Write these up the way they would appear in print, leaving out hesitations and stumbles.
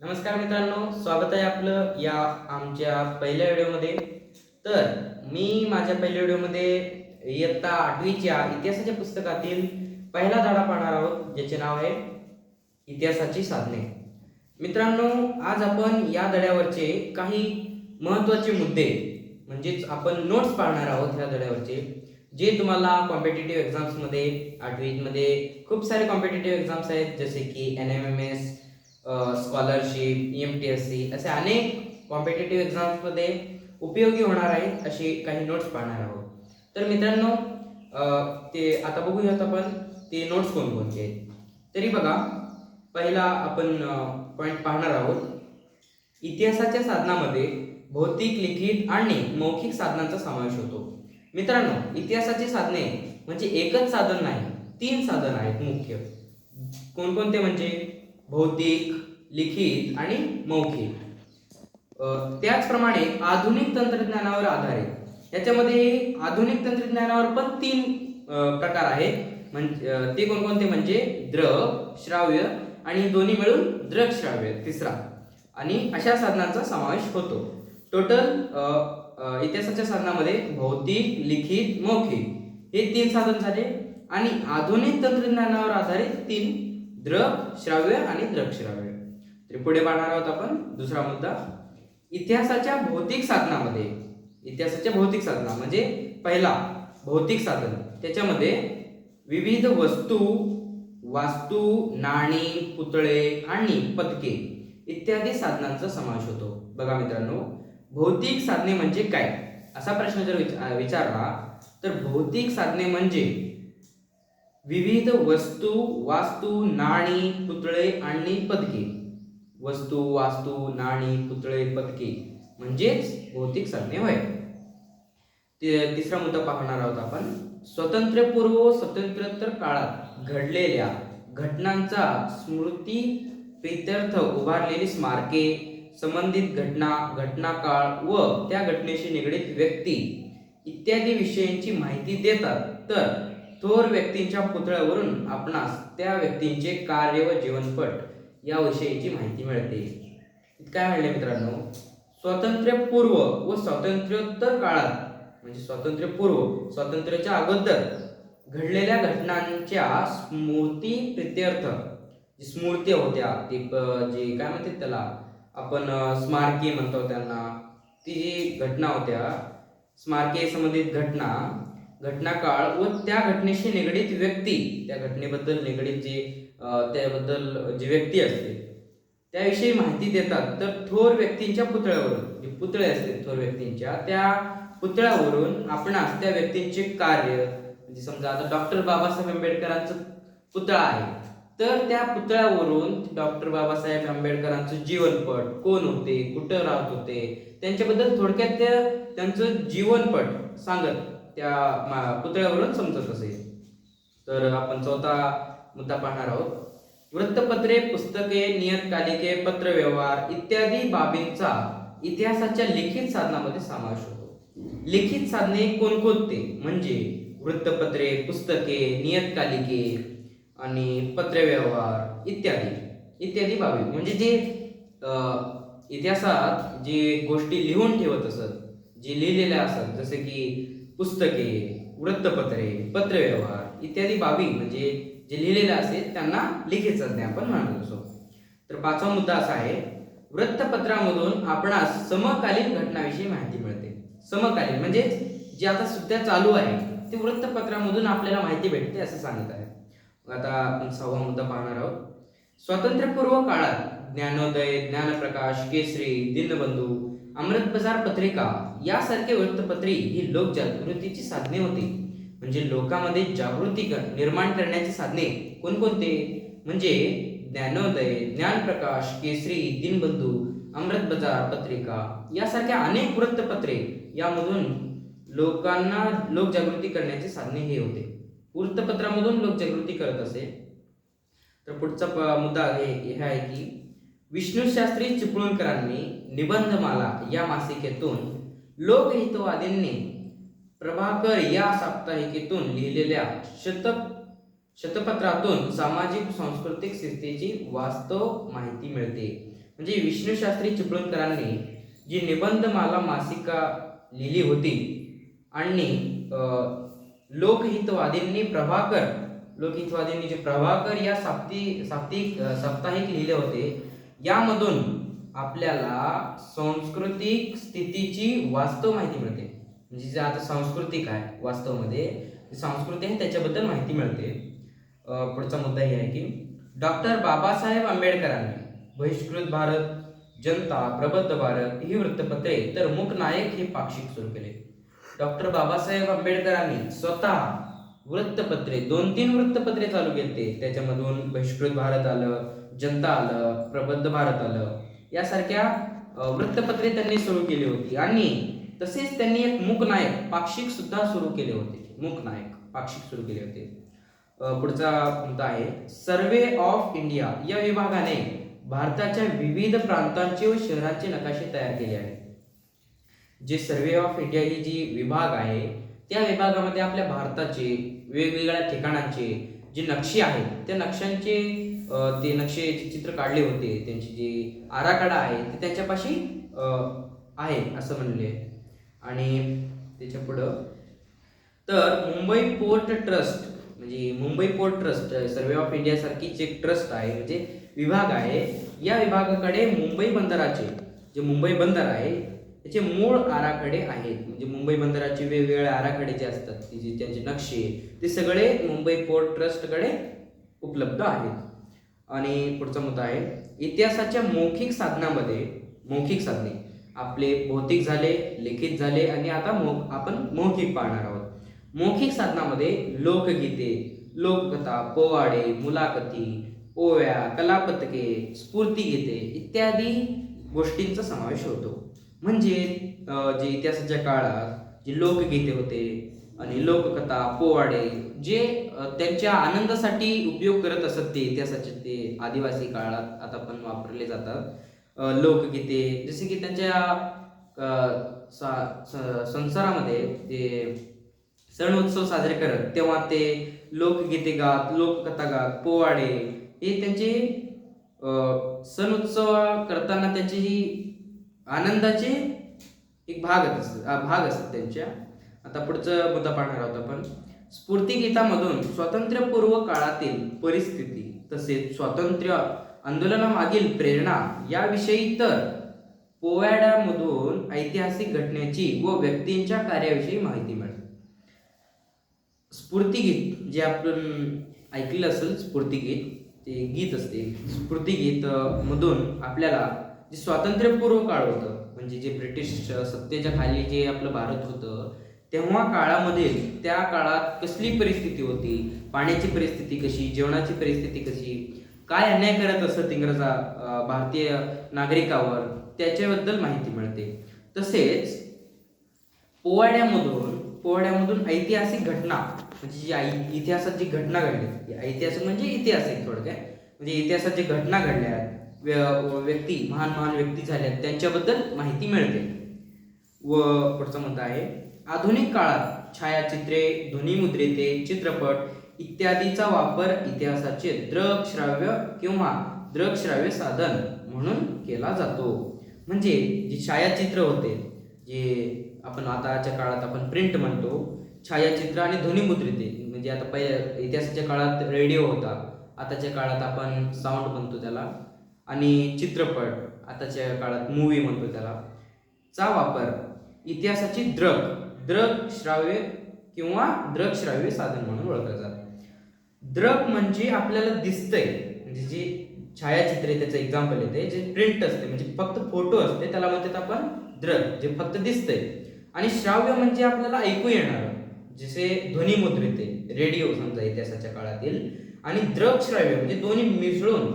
नमस्कार मित्रांनो, स्वागत आहे आपलं या आमच्या पहिल्या व्हिडिओमध्ये. तर मी माझ्या पहिल्या व्हिडिओमध्ये इयत्ता 8वीच्या इतिहासाच्या पुस्तकातील पहिला धडा पाहणार आहोत, ज्याचे नाव आहे इतिहासाची साधने. मित्रांनो, आज आपण या धड्यावरचे काही महत्त्वाचे मुद्दे म्हणजेच आपण नोट्स पाहणार आहोत या धड्यावरचे, जे तुम्हाला कॉम्पिटिटिव्ह एक्झाम्समध्ये 8वीमध्ये खूप सारे कॉम्पिटिटिव्ह एक्झाम्स आहेत, जसे की NMMS, स्कॉलरशिप, EMTSC असे अनेक कॉम्पिटिटिव्ह एक्झाम्समध्ये उपयोगी होणार आहेत असे काही नोट्स पाहणार आहोत. तर मित्रांनो, ते आता बघूयात आपण ते नोट्स कोणकोणते आहेत. तरी बघा, पहिला आपण पॉईंट पाहणार आहोत. इतिहासाच्या साधनामध्ये भौतिक, लिखित आणि मौखिक साधनांचा समावेश होतो. मित्रांनो, इतिहासाची साधने म्हणजे एकच साधन नाही, 3 साधन आहेत मुख्य. कोणकोणते म्हणजे भौतिक, लिखित आणि मौखिक. त्याचप्रमाणे आधुनिक तंत्रज्ञानावर आधारित, याच्यामध्ये आधुनिक तंत्रज्ञानावर पण 3 प्रकार आहेत. म्हणजे ते कोणकोणते म्हणजे दृक, श्राव्य आणि दोन्ही मिळून दृक श्राव्य तिसरा, आणि अशा साधनांचा समावेश होतो. टोटल इतिहासाच्या साधनामध्ये भौतिक, लिखित, मौखिक हे 3 साधन झाले, आणि आधुनिक तंत्रज्ञानावर आधारित 3 दृक, श्राव्य आणि दृक श्राव्य. तर पुढे पाहणार आहोत आपण दुसरा मुद्दा. इतिहासाच्या भौतिक साधनामध्ये, इतिहासाच्या भौतिक साधना म्हणजे पहिला भौतिक साधन, त्याच्यामध्ये विविध वस्तू, वास्तू, नाणी, पुतळे आणि पदके इत्यादी साधनांचा समावेश होतो. बघा मित्रांनो, भौतिक साधने म्हणजे काय असा प्रश्न जर विचारला तर भौतिक साधने म्हणजे विविध वस्तू, वास्तू, नाणी, पुतळे आणि पदके. वस्तू, वास्तू, नाणी, पुतळे, पदके म्हणजेच भौतिक साधने होय. तिसरा मुद्दा पाहणार आहोत आपण. स्वातंत्र्यपूर्व व स्वातंत्र्योत्तर काळात घडलेल्या घटनांचा स्मृती प्रित्यर्थ उभारलेली स्मारके, संबंधित घटना, घटनाकाळ व त्या घटनेशी निगडित व्यक्ती इत्यादी विषयांची माहिती देतात. तर थोर व्यक्तींच्या पुतळ्यावरून आपणास त्या व्यक्तींचे कार्य व जीवनपट याविषयीची माहिती मिळते. काय म्हणले मित्रांनो, स्वातंत्र्यपूर्व व स्वातंत्र्योत्तर काळात म्हणजे स्वातंत्र्यपूर्व, स्वातंत्र्याच्या अगोदर घडलेल्या घटनांच्या स्मृती प्रित्यर्थ, जी स्मृती होत्या ती जे काय म्हणतात त्याला आपण स्मारके म्हणतो त्यांना, ती जी घटना होत्या, स्मारके संबंधित घटना, घटनाकाळ व त्या घटनेशी निगडित व्यक्ती, त्या घटनेबद्दल निगडित जे त्याबद्दल जी व्यक्ती असते त्याविषयी माहिती देतात. तर थोर व्यक्तींच्या पुतळ्यावरून, जे पुतळे असते थोर व्यक्तींच्या, त्या पुतळ्यावरून आपणास त्या व्यक्तींचे कार्य, म्हणजे समजा आता डॉक्टर बाबासाहेब आंबेडकरांचं पुतळा आहे, तर त्या पुतळ्यावरून डॉक्टर बाबासाहेब आंबेडकरांचं जीवनपट, कोण होते, कुठं राहत होते, त्यांच्याबद्दल थोडक्यात त्यांचं जीवनपट सांगत त्या पुतळ्यावरून समजत असेल. तर आपण चौथा मुद्दा पाहणार आहोत. वृत्तपत्रे, पुस्तके, नियतकालिके, पत्रव्यवहार इत्यादी बाबींचा इतिहासाच्या लिखित साधनामध्ये समावेश होतो. लिखित साधने कोणकोणते म्हणजे वृत्तपत्रे, पुस्तके, नियतकालिके आणि पत्रव्यवहार इत्यादी बाबी, म्हणजे जे इतिहासात जे गोष्टी लिहून ठेवत असत, जे लिहिलेल्या असत, जसे की पुस्तके, वृत्तपत्रे, पत्रव्यवहार इत्यादी बाबी, म्हणजे जे लिहिलेले असेल त्यांना लिखित साधने आपण म्हणत असतो. तर 5वा मुद्दा असा आहे. वृत्तपत्रामधून आपणास समकालीन घटनाविषयी माहिती मिळते. समकालीन म्हणजे जे आता सध्या चालू आहे ते वृत्तपत्रामधून आपल्याला माहिती भेटते असं सांगत आहे. आता आपण 6वा मुद्दा पाहणार आहोत. स्वातंत्र्यपूर्व काळात ज्ञानोदय, ज्ञानप्रकाश, केसरी, दीनबंधू, अमृतबाजार पत्रिका यासारखे वृत्तपत्रे ही लोकजागृतीची साधने होती. म्हणजे लोकांमध्ये जागृती निर्माण करण्याची साधने कोणकोणते म्हणजे ज्ञानोदय, ज्ञानप्रकाश, केसरी, दीनबंधू, अमृतबाजार पत्रिका यासारख्या अनेक वृत्तपत्रे, यामधून लोकांना लोकजागृती करण्याचे साधने हे होते. वृत्तपत्रामधून लोकजागृती करत असे. तर पुढचा मुद्दा हे आहे की विष्णुशास्त्री चिपळूणकरांनी निबंधमाला या मासिकेतून लोकहितवादींनी प्रभाकर या साप्ताहिकेतून लिहिलेल्या शतपत्रातून सामाजिक सांस्कृतिक स्थितीची वास्तव माहिती मिळते. म्हणजे विष्णूशास्त्री चिपळूणकरांनी जी निबंधमाला मासिका लिहिली होती आणि लोकहितवादींनी जे प्रभाकर या साप्ताहिक लिहिले होते, यामधून आपल्याला सांस्कृतिक स्थितीची वास्तव माहिती मिळते. म्हणजे जे आता सांस्कृतिक आहे, वास्तवमध्ये संस्कृती आहे त्याच्याबद्दल माहिती मिळते. पुढचा मुद्दा हे आहे की डॉक्टर बाबासाहेब आंबेडकरांनी बहिष्कृत भारत, जनता, प्रबुद्ध भारत ही वृत्तपत्रे तर मूकनायक हे पाक्षिक सुरू केले. डॉक्टर बाबासाहेब आंबेडकरांनी स्वतः वृत्तपत्रे 2-3 वृत्तपत्रे चालू केली. त्याच्यामधून बहिष्कृत भारत आलं, जनता आलं, प्रबुद्ध भारत आलं, यासारख्या वृत्तपत्रे त्यांनी सुरू केली होती. आणि तसेच त्यांनी एक मूकनायक पाक्षिक सुद्धा सुरू केले होते. पुढचा मुद्दा आहे सर्वे ऑफ इंडिया या विभागाने भारताच्या विविध प्रांतांचे व शहरांचे नकाशे तयार केले आहेत. जे सर्वे ऑफ इंडिया ही जी विभाग आहे, त्या विभागामध्ये आपल्या भारताचे वेगवेगळ्या ठिकाणांचे जे नक्षे आहेत, त्या नक्षांचे ते नक्षे जे चित्र काढले होते, त्यांची जी आराखडा आहे ते त्यांच्यापाशी आहे असं म्हणले. आणि त्याच्या पुढं तर मुंबई पोर्ट ट्रस्ट, म्हणजे Mumbai port trust survey of India सारखीच एक ट्रस्ट आहे, म्हणजे विभाग आहे. या विभागाकडे मुंबई बंदराचे जे मुंबई बंदर आहे त्याचे मूळ आराखडे आहेत. म्हणजे मुंबई बंदराचे वेगवेगळे आराखडे जे असतात, जे त्यांचे नक्षे, ते सगळे मुंबई पोर्ट ट्रस्टकडे उपलब्ध आहेत. आणि पुढचा मुद्दा आहे इतिहासाच्या मौखिक साधने आपले भौतिक झाले, लिखित झाले, आणि आता आपण मौखिक पाहणार आहोत. मौखिक साधनामध्ये लोकगीते, लोककथा, पोवाडे, मुलाखती, ओव्या, कलापथके, स्फूर्तिगीते इत्यादी गोष्टींचा समावेश होतो. म्हणजे जे इतिहासाच्या काळात जे लोकगीते होते आणि लोककथा, पोवाडे जे त्यांच्या आनंदासाठी उपयोग करत असत, ते इतिहासाचे ते आदिवासी काळात आता पण वापरले जातात. लोकगीते जसे की त्यांच्या संसारामध्ये ते सण उत्सव साजरे करत तेव्हा ते लोकगीते गात, लोककथा गात, पोवाडे हे त्यांचे सण उत्सव करताना त्यांची ही आनंदाचे एक भाग असतात त्यांच्या. आता पुढचा मुद्दा पाहणार आहोत आपण स्फूर्तिगीतामधून स्वातंत्र्यपूर्व काळातील परिस्थिती तसेच स्वातंत्र्य आंदोलनामागील प्रेरणा याविषयी, तर पोवाड्यामधून ऐतिहासिक घटनेची व व्यक्तींच्या कार्याविषयी माहिती मिळते. स्फूर्तिगीत जे आपण ऐकलं असेल, स्फूर्तिगीत ते गीत असते. स्फूर्तिगीत मधून आपल्याला जे स्वातंत्र्यपूर्व काळ होतं, म्हणजे जे ब्रिटिश सत्तेच्या खाली जे आपलं भारत होतं, तेव्हा काळामध्ये त्या काळात कसली परिस्थिती होती, पाण्याची परिस्थिती कशी, जेवणाची परिस्थिती कशी, काय अन्याय करत असत इंग्रजा भारतीय नागरिकावर, त्याच्याबद्दल माहिती मिळते. तसेच पोवाड्यामधून ऐतिहासिक घटना, म्हणजे जी इतिहासात जी घटना घडली, ऐतिहासिक म्हणजे इतिहासिक थोडक्यात, म्हणजे इतिहासात जी घटना घडल्या, व्यक्ती महान व्यक्ती झाल्या, त्यांच्याबद्दल माहिती मिळते. व पुढचा मुद्दा आहे आधुनिक काळात छायाचित्रे, ध्वनिमुद्रिते, चित्रपट इत्यादीचा वापर इतिहासाचे दृकश्राव्य किंवा दृकश्राव्य साधन म्हणून केला जातो. म्हणजे जे छायाचित्र होते, जे आपण आताच्या काळात आपण प्रिंट म्हणतो, छायाचित्र आणि ध्वनिमुद्रिते, म्हणजे आता पहिले इतिहासाच्या काळात रेडिओ होता, आताच्या काळात आपण साऊंड म्हणतो त्याला, आणि चित्रपट आताच्या काळात मूवी म्हणतो त्याला, चा वापर इतिहासाची दृकश्राव्य किंवा दृकश्राव्य साधन म्हणून ओळखलं जातं. दृक म्हणजे आपल्याला दिसतंय, म्हणजे जी छायाचित्रे त्याचं एक्झाम्पल येते, जे प्रिंट असते म्हणजे फक्त फोटो असते, त्याला म्हणतात आपण दृक, जे फक्त दिसतंय. आणि श्राव्य म्हणजे आपल्याला ऐकू येणार, जसे ध्वनिमुद्रिते, रेडिओ समजा इतिहासाच्या काळातील, आणि दृकश्राव्य म्हणजे दोन्ही मिसळून,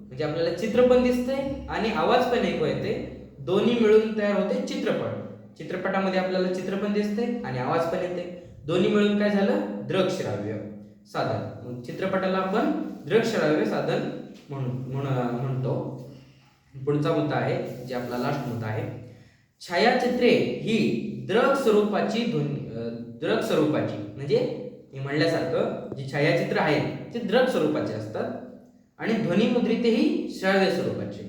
म्हणजे आपल्याला चित्र पण दिसतंय आणि आवाज पण ऐकू येते, दोन्ही मिळून तयार होते चित्रपट. चित्रपटामध्ये आपल्याला चित्र पण दिसते आणि आवाज पण येते, दोन्ही मिळून काय झालं, दृकश्राव्य साधन. चित्रपटाला आपण दृकश्राव्य साधन म्हणतो. पुढचा मुद्दा आहे, जे आपला लास्ट मुद्दा आहे, छायाचित्रे ही दृक स्वरूपाची म्हणजे मी म्हणल्यासारखं जी छायाचित्र आहेत ते दृक स्वरूपाचे असतात, आणि ध्वनिमुद्रिते ही श्राव्य स्वरूपाचे.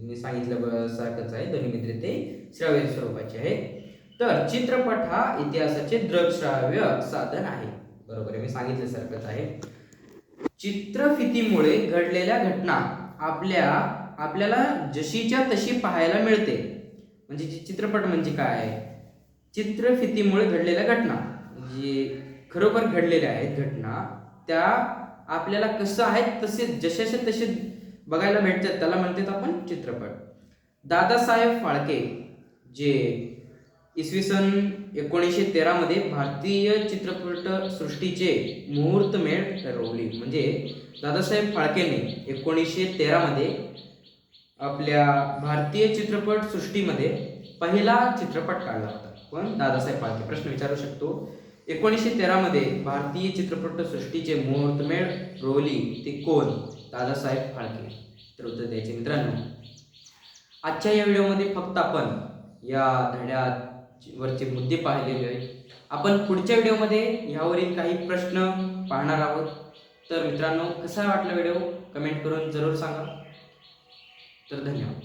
मी सांगितलं सारखंच आहे, ध्वनिमुद्रित ते श्राव्य स्वरूपाचे आहे. तर चित्रपट हा इतिहासाचे दृकश्राव्य साधन आहे. बरोबर आहे, मी सांगितल्यासारखंच आहे. चित्रफितीमुळे घडलेल्या घटना आपल्याला जशीच्या तशी पाहायला मिळते. म्हणजे चित्रपट म्हणजे काय? चित्रफितीमुळे घडलेल्या घटना जे खरोखर घडलेल्या आहेत घटना, त्या आपल्याला कसं आहेत तसे जशाचे तसे बघायला भेटतात, त्याला म्हणतात आपण चित्रपट. दादासाहेब फाळके जे इसवी सन 1913 मध्ये भारतीय चित्रपट सृष्टीचे मुहूर्तमेढ रोवली. म्हणजे दादासाहेब फाळकेने 1913 मध्ये आपल्या भारतीय चित्रपट सृष्टीमध्ये पहिला चित्रपट काढला होता. पण दादासाहेब फाळके. प्रश्न विचारू शकतो, 1913 मध्ये भारतीय चित्रपट सृष्टीचे मुहूर्तमेढ रोवली ते कोण? दादासाहेब फाळके. तर उत्तर द्यायचे मित्रांनो. आजच्या या व्हिडिओमध्ये फक्त आपण या धड्यात वरचे मुद्दे पाहिलेले आहेत. आपण पुढच्या व्हिडिओमध्ये ह्यावरील काही प्रश्न पाहणार आहोत. तर मित्रांनो, कसा वाटला व्हिडिओ कमेंट करून जरूर सांगा. तर धन्यवाद.